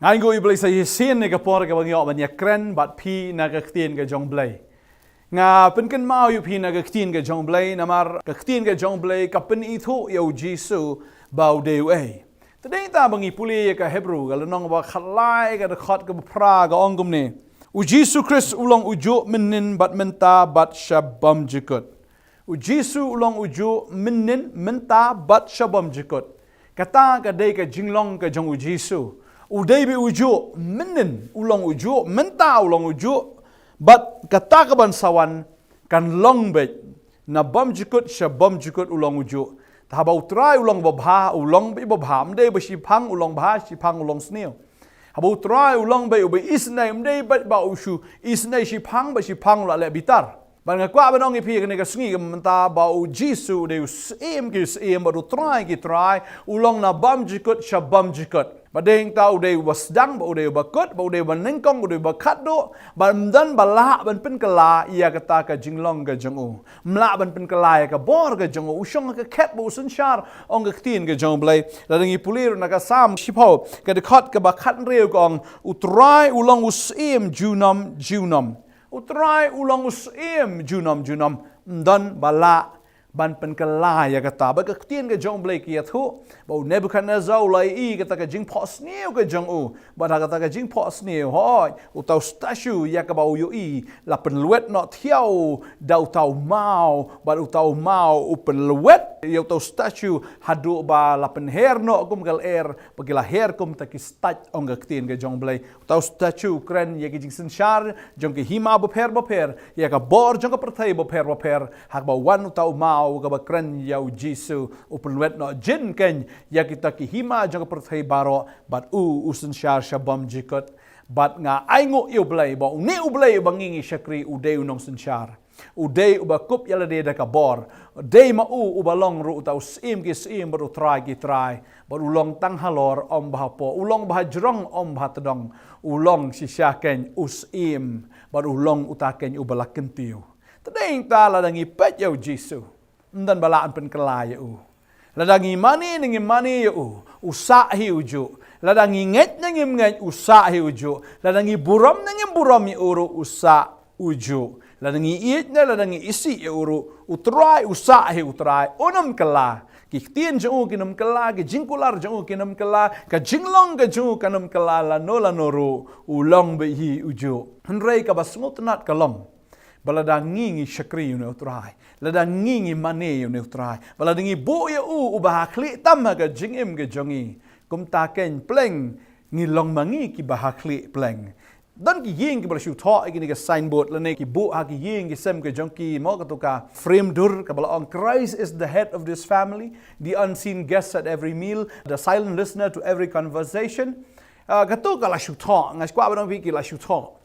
Ngai go iblay sa yesin ni kapor ka bangyo banya kren bat pi na ka ktien ka jong blay. Nga penken mau yu pi na ka ktien ka jong blay namar ka ktien ka jong blay ka pen itu yo Jesu bau deu ei. Tadeng ta bangi puli ka Hebrew ka lanong ba khalai ka khot ka pra ka ongum ne. U Jesu Christ ulong ujo menin bat menta bat shabam jikut. U Jesu ulong ujo menin menta bat shabam jikut. Kata ka dei ka jinglong ka jong u Jesu. Udai bi ujo menin ulong ujo menta ulong ujo bat kata kaban sawan kan long bet na bam jikut shabam jikut ulong ujo tahaba utrai ulong babha ulong bi babha mdei ba shipang ulong bha shipang ulong sneo haba utrai ulong be ubi isnai mdei ba ushu isnai shipang ba shipang la le bitar ban nga kwa banong ipi ka nega sngi ka menta ba u Jesu de em ki em ba utrai ki trai ulong na bam jikut shabam jikut Badeng tau de wasdang ba de bakut ba de banengkong ba de bakado ban dan bala ban pen kala ia kata ka jinglong ka jongu mla ban pen kala ka bor ka jongu usong ka ket bu sun shar ong ka tin ka jong blai la ngi pulir na ka sam shipo ka de khot ka ba khat reu kong utrai ulong usim junam utrai ulong usim junam dan bala ban pen kala ya kata ba ka tin ka jong blai ki athu ba Nebuchadnezzar lai i kata ka jing pos neu ka jong u ba kata ka jing pos neu hoi utau statue ya ka ba u i la pen luet no thiau dau tau mau ba utau mau u pen luet ya utau statue hadu ba la pen her no kum gal bagila her kum ta ki stat ong ka tin ka jong blai utau statue kren ya ki jing sin shar jong ki hima bo per ya ka bor jong ka perthai bo per hak ba wan utau mau ka bakran yau Jesu upulwet no jin ken ya kita ki hima jang perthai baro bat usun shar shabam jikot bat nga aingo yu blai ba ni u blai bangingi shakri udei unong sun shar udei uba kup yala de ka bor dei ma ubalong ru utau sim ki sim baru try ki try baru ulong tang halor om bahapo ulong bahajrong om bahatdong ulong sisyaken usim baru ulong utaken ubalak kentiu tadeng ta ladangi pet yau Jesu dan balaan pen kelaya ladangi mani ningi mani usa hi uju ladangi nget ningi nget usa hi uju ladangi buram ningi buram uru usa uju ladangi iit na ladangi isi uru utrai usa hi utrai unam kala kiktian jong kinam kala ki jingkular jong kinam kala ka jinglong ka jong kanam kala la noru ulong be hi uju henrei ka basngut nat kalong baladangi ngi shakri yu neutrai ladangi ngi mane yu neutrai baladangi bo ya ubahakli tamma ga jingim ga jongi kum ta ken pleng ngi long mangi ki bahakli pleng dan ki ying ki balashu tho ki ni ga signboard lane ki bo ha ki ying ki sem ga jonki mo ka to ka frame dur ka bala on Christ is the head of this family, the unseen guest at every meal, the silent listener to every conversation ka to ka la shu tho ngai kwa ba dong ki la shu tho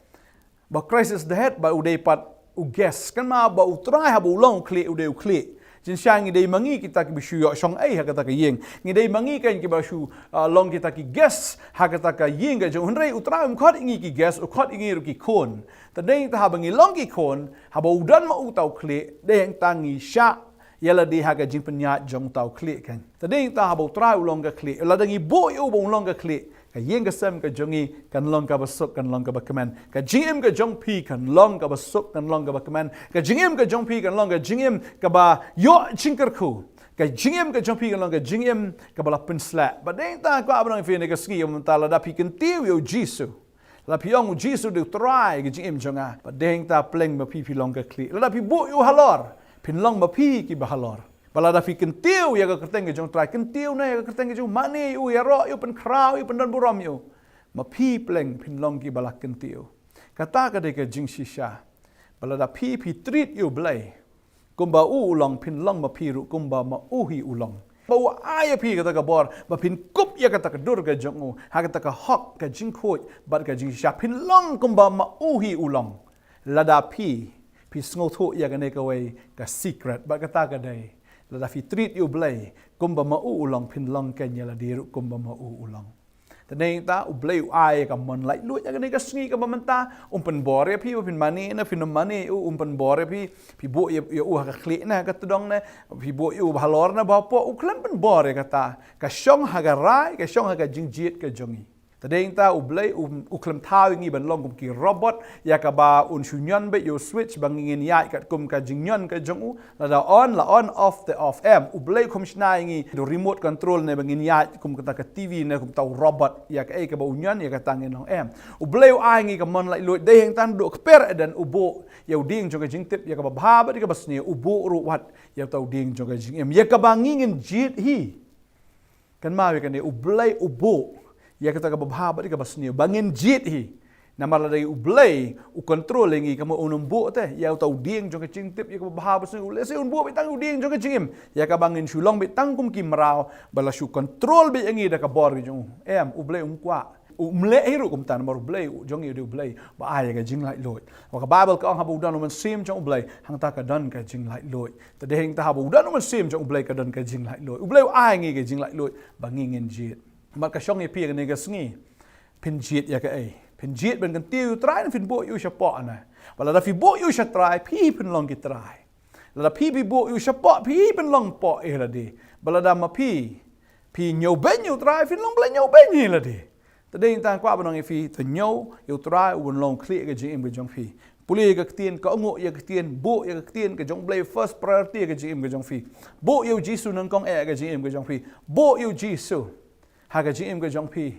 ba Christ is the head ba udei pat u guess kan ma ba utrai ha bu long kle u de u kle jin shang ngi dei mangi kita ki bishu yo shong ai ha kata ka yeng ngi dei mangi kan ki bashu long kita ki guess ha kata ka yeng ga jo hunrei utrai khot ngi ki guess u khot ngi ru ki kon ta dei ta ha bangi long ki kon ha ba udan ma u tau kle deng tangi sha yala di ha ga jing penya jong tau kle kan ta dei ta ha ba utrai u long ga kle la dangi bo yu bo long ga kle ka yeng ka sem ka jongi kan long ka basuk kan long ka bakaman ka jingim ka jong pi kan long ka basuk kan long ka bakaman ka jingim ka jong pi kan long ka jingim ka ba yo chingker khu ka jingim ka jong pi kan long ka jingim ka bala pin slap ba deng ta ko abang fi ne ka ski om ta la da pi kan tiu yo Jesu la pi ong Jesu de try ka jingim jonga ba deng ta pleng ma pi long ka kli la da pi bo yo halor pin long ma pi ki ba halor bala da fi kentiu ya ka kerteng ke jong try kentiu na ya ka kerteng ke jong mani ya ro yu pen krau yu pen dan buram yu ma pi pleng pin long ki bala kentiu kata ka de ka jing shisha bala da pi treat yu blai kumba ulong pin long ma pi ru kumba ma hi ulong ba aya pi kata ka bor ba pin kup ya kata ka dur ka jong ha kata ka hok ka jing khoi bar ka jing shisha pin long kumba ma hi ulong lada pi sngotu ya ka ne ka wei ka secret ba kata ka dei la fi treat you blai kumba ma ulong pin long ken ya la diru kumba ma ulong Tadeng ta ublay ay ka mon lai lu ya ka sngi ka mamanta pen bore pi pin mani na fin mani pen bore pi bo ya ka kli na ka tudong na pi bo yu halor na ba po uklan pen bore kata ka shong ha ga rai ka shong ha ga jingjit ka jongi Tadeng ta ublay uklam tawi ngi ban long kum ki robot ya ka ba un shunyon be yo switch bangingin ya kat kum ka jingyon ka jongu la on off the off ublay kum shna ngi do remote control ne bangin ya kum ka TV ne kum tau robot ya ka ka ba unyon ya ka tangin long ublay ai ngi ka mon lai lo de heng tan do per dan ubo ya ding jong ka jing tip ya ka ba ba ka basni ubo ru wat ya tau ding jong ka jing ya ka bangingin jit hi kan ma we kan ublay ubo ya kita kababhaba di kabasniyo bangin jit hi na maladai ublay u control ngi kamo unumbo te ya tau ding jong ka chingtip ya kababhaba sni ule se unbo bitang ding jong ka chingim ya ka bangin shulong bitang kum kimrao bala shu control bi ngi da ka bor jong ublay kwa umle hiru kum tan mar ublay jong yu ublay ba ay ka jing lai loy wa ka bible ka ang habu dan man sim jong ublay hang ta ka dan ka jing lai loy ta de hing ta habu dan man sim jong ublay ka dan ka jing lai loy ublay ay ngi ka jing lai loy bangin jit Mat ka Shong ye pi ka ne ka sngi pin jit ya ka pin jit ben kan tiu try fin bo yu sha po na wala da fi bo yu sha try pi pin long ki try la da pi bo yu sha po pi pin long po la di bala da ma pi nyo ben yu try fin long bla nyo ben la di ta ding tan kwa banong fi to nyo yu try un long clear ka jing be jong fi puli ka tien ka ngo ya ka tien bo ya ka tien ka jong blay first priority ka jing be jong fi bo yu jisu nang kong ka jing be jong fi bo yu jisu Haga jim ke jong pi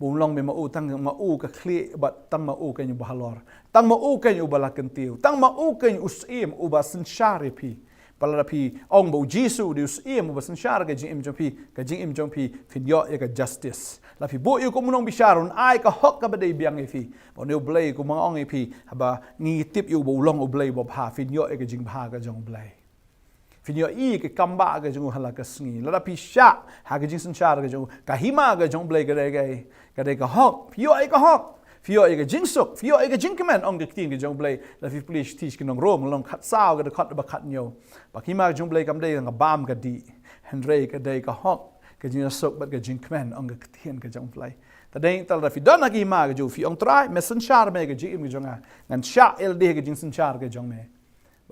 bum long me mau tang mau ka kli bat tang mau ka nyu bahalor tang mau ka nyu balakan tiu tang mau ka nyu usim uba senshare pi pala pi ong bo jisu di usim uba senshare ka jim jong pi fin yo ya ka justice la pi bo yu ko munong bisharun ai ka hok ka badai biang e fi bo ne blay ko mga ong e pi haba ngi tip yu bo long blay bo ha fin yo ya ka jing ba ka jong blay Finyo ke kamba ke jong hala ka sngi la pi sha ha ke jing san char ke jong ka hima ke jong blay ka de ka hok fio ai ka hok fio ai ka jing sok fio ai ka jing kemen ong ke tin ke jong blay la fi please teach ke nong rom long khat sao ke de khat ba khat nyo ba hima ke jong blay kam de nga bam ka di hendrei ka de ka hok ke jing sok ba ke jing kemen ong ke tin ke jong blay ta ding tal fi don ki ma ke jo fi ong try me san char me ke jing ke jong ngan sha el de ke jing san char ke jong me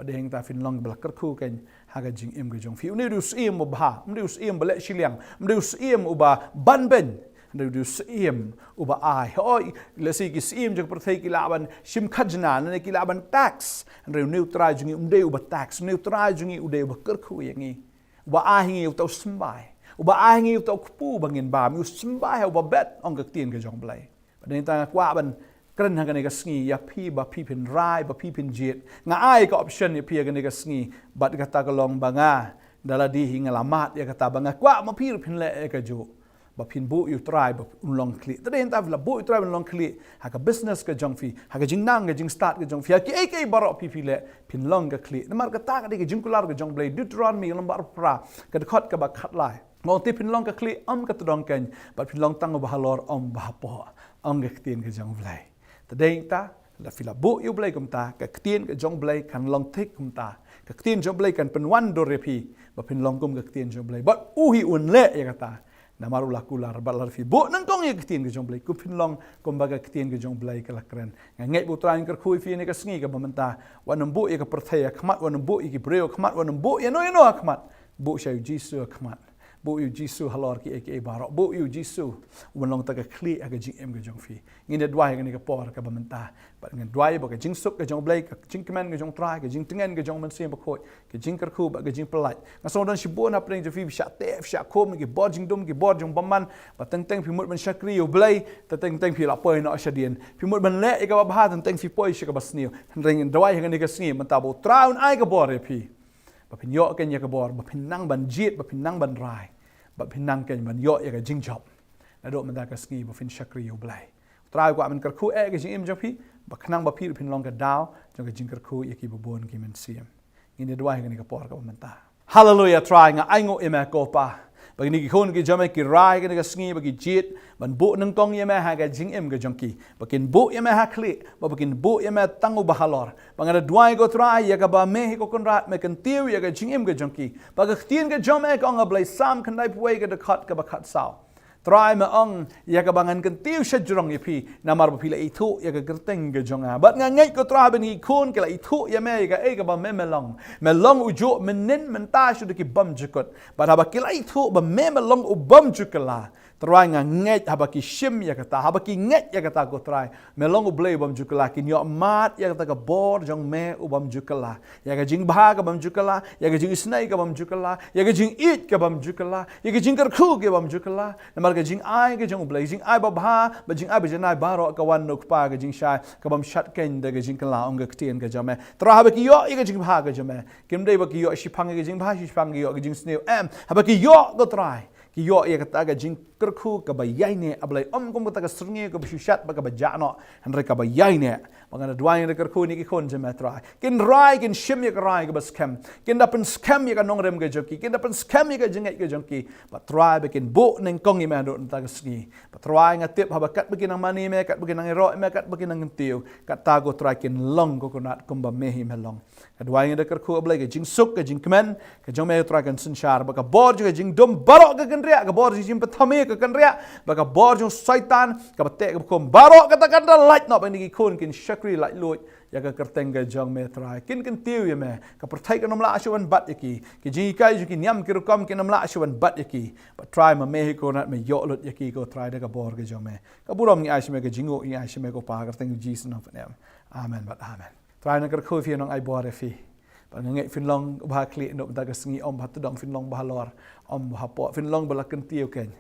ba de ta fin long bla kar khu ken haga jing im ge jong fi ne dus im ba dus im bele shiliang dus im uba ban ben dus im uba ai oi le si ki sim je prothei ki laban sim khajna ne ki laban tax re neutral jing de uba tax neutral jing ude uba kar khu yangi uba ai ngi u smbai uba ai ngi u pu bangin ba mi smbai uba bet ong ge tien ge jong blai ba de ta kwa ban kren ha ka sngi ya pi ba pi pin rai ba pi pin jit nga ai ka option ya pi ka sngi bat ka ta ka long banga dala di hinga lamat ya ka ta banga kwa ma pi pin le ka jo ba pin bu yu try ba un long kli ta den ta la bu yu try un long kli ha ka business ka jong fi ha ka jing nang ka jing start ka jong fi ha ki ai baro pi pi le pin long ka kli na mar ka ta ka de jing kular ka jong blade Deuteronomy lambar pra ka de khot ka ba khat lai ngol ti pin long ka kli ka tdong ken ba pin long tang ba halor ba po ka tien ka jong blade ta ding ta la fila bu yu blay kum ta ka ktien ka jong blay kan long tik kum ta ka ktien jong blay kan penwan do repi ba pin long kum ka ktien jong blay but uhi un le ya kata na maru la kular ba la fi bu nang kong ya ktien ka jong blay ku pin long kum ba ka ktien ka jong blay ka la kren nga ngai bu tran kar khui fi ne ka sngi ka bamanta wanam bu ya ka perthaya khmat wanam bu ki breo khmat wanam bu ya no khmat bu shay jisu khmat bu yu jisu halor ki eke baro bu yu jisu wanlong ta ka kli aga jing em ga jong fi ngin dwai ga ni ka por ka bamanta ba ngin dwai ba ka jing suk ka jong blai ka jing kemen ga jong trai ka jing tengen ga jong man sem ba khoi ka jing kar khu ba ga jing plai nga so don shibon ha preng jo fi sha te sha khom ki bod jing dum ki bod jong baman ba teng teng fi mut man shakri yu blai ta teng teng fi la poi no shadien fi mut man le ka ba ha teng teng fi poi shi ka basnio reng dwai ga ni ka sni man ta bo traun ai ka bor fi ba pin yo ken ya ka bor ba pin nang ban jit ba pin nang ban rai ba pin nang ken ban yo ya ka jing job na do man da ka ski ba fin shakri yu blai trai kwa man kar khu e ka jing im jopi ba khnang ba pin long ka daw jong ka jing kar khu ya ki bo bon ki men siam ni dwai ga ni ka por ka man ta hallelujah try nga ai ngo ema ko pa ba ni ki khon ki jame ki rai ga ni ka sngi ba ki jit ban bu nang tong yema ha ga jing em ga jong ki ba kin bu yema ha kli ba kin bu yema tangu ba halor ba nga dwai go try ya ka ba me ko kon rat me kan tiu ya ga jing em ga jong ki ba ga tien ga jome ka nga blai sam kan dai puai ga de khat ka ba khat sao try me ong ya ka bangan kan tiu sha jurong ye pi na mar ba pi la i thu ya ka gerteng ga jong a ba nga ngai ko try ben ki khon ke la i thu ya me ga e ga ba me long u jo men nin men ta shu de ki bam jukot ba ba ki la i thu ba me long u bam jukala Try nga nget habaki shim ya kata habaki nget ya kata ko try melong ublay bam jukala kin yo mat ya kata ka bor jong me ubam jukala ya ga jing bha ka bam jukala ya ga jing snai ka bam jukala ya ga jing eat ka bam jukala ya ga jing kar khu ke bam jukala namal ga jing ai ga jong ublay jing ai ba bha ba jing ai ba janai baro ka wan nok pa ga jing shai ka bam shat ken da ga jing kala ong ga ktien ga jame tra habaki yo ya ga jing bha ga jame kim dei ba ki yo shipang ga jing bha shipang yo ga jing sneu habaki yo go try ki yo ya kata ga jing kerku ka bayai ne ablai kom kata ka srnge ka bshat ba ka bajano andre ka bayai ne mangana duai ne kerku ni ki kon jema try kin rai kin shim ya ka rai ka bas kem kin dapen scam ya ka nongrem ga joki kin dapen scam ya ka jingai ga jonki ba try ba kin bo neng kong me do ta ka ski ba try nga tip habakat ba kin ang mani me kat ba kin ang ro me kat ba kin ang tiu kat ta go try kin long ko kunat kumba mehi melong duai ne kerku ablai ga jing suk ka jing kmen ka jong me try kan sun shar ba ka bor ga jing dom barok ka ria ka bor jing pathame ka kan ria ba ka bor jong saitan ka bate ka kom barok ka ta kan light no ba ni kun kin shakri light loit ya ka kerteng ga jong me try kin tiu ya me ka perthai ka nomla ashuan bat yaki ki ji kai ju ki nyam ki rukom ki nomla ashuan bat yaki ba try ma me ko nat me yo lot yaki ko try da ka bor ga jong me ka burom ni ashme ka jingo ni ashme ko pa kerteng Jesus no fa amen but amen try na ker khu fi nong ai bor fi ba ngai fin long ba kli no da ka sngi om hat dong fin long ba lor om ha po fin long bala kan tiu ken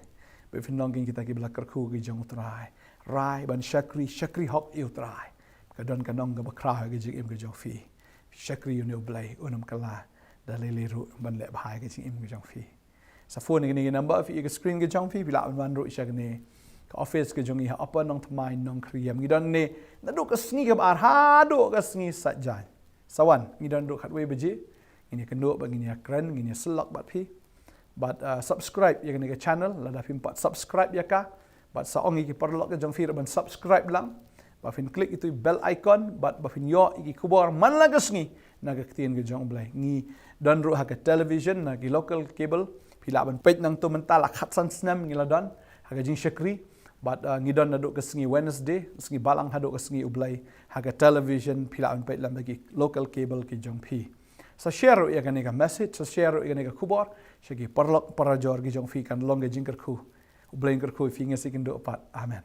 be fin long kin kita ki bala ker khu gi jong try rai ban shakri hok you try ka don ka nong ga ba kra ga jing im ga jong fi shakri you no blai unum kala da le le ru ban le ba ga jing im ga jong fi sa phone ni number fi ga screen ga jong fi bila ban ru sha ga ni ka office ga jong hi apa Nongthymmai Nongkhryiem ngi don ni na do ka sngi ga ar ha do ka sngi sa jan sawan ngi don do khat we beji ini kendo ba ngi kren ngi selok bat phi but subscribe ya ga channel la da pim pat subscribe ya ka but sa ong ki perlok ka jong fi ban subscribe lang ba fin klik itu bell icon but ba fin yo iki Khubor man la gas ngi na ga ktien ga jong blai ngi don ru ha ka television na ki local cable pila ban page nang tu mental khat san snam ngi la don ha ga jing shakri but ngi don na do ka sngi Wednesday sngi balang ha do ka sngi ublai ha ka television pila ban page lam ki local cable ki jong phi sa share ya ga ka message sa share ya ga Khubor shagi perlok para jor gi jong fi kan long ga jing ker khu ublai ker khu fi ngi sikin do pat amen